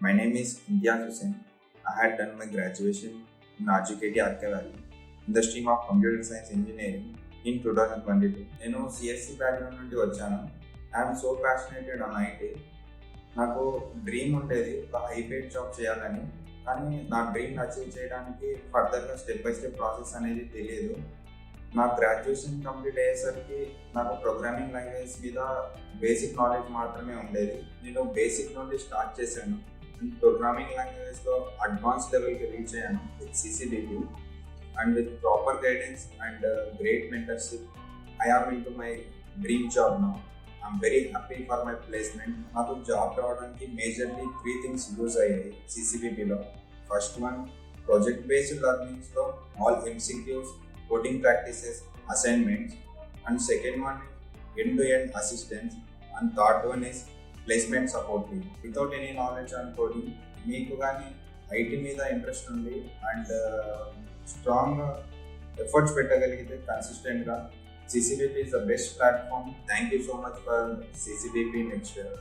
My name is Inthiyaz Hussain. I had done my graduation in RGUKT RK Valley in the stream of Computer Science Engineering in 2022. నేను CSC background నుండి వచ్చాను. I'm so passionated on IT. నాకు dream ఉండేది ఒక high paid job చేయాలని. కానీ నా dream achieve చేయడానికి ఫర్దర్గా స్టెప్ బై స్టెప్ ప్రాసెస్ అనేది తెలియదు. నా గ్రాడ్యుయేషన్ కంప్లీట్ అయ్యేసరికి నాకు ప్రోగ్రామింగ్ లాంగ్వేజ్ మీద బేసిక్ నాలెడ్జ్ మాత్రమే ఉండేది. నేను బేసిక్ నుండి స్టార్ట్ చేశాను. ప్రోగ్రామింగ్ లాంగ్వేజ్లో అడ్వాన్స్ లెవెల్కి రీచ్ అయ్యాను with CCBP and with proper guidance and great mentorship I am into my dream job now. I am very happy for my placement. నాకు జాబ్ రావడానికి మేజర్లీ 3 థింగ్స్ యూజ్ అయ్యాయి CCBPలో. First one, project based లెర్నింగ్స్లో all MCQs, coding practices, assignments, and second one is end-to-end assistance, and third one is placement support team. Without any knowledge on coding, మీకు కానీ IT మీద interest ఉంది and strong efforts పెట్టగలిగితే కన్సిస్టెంట్గా CCBP is the best platform. Thank you so much for CCBP NxtWave.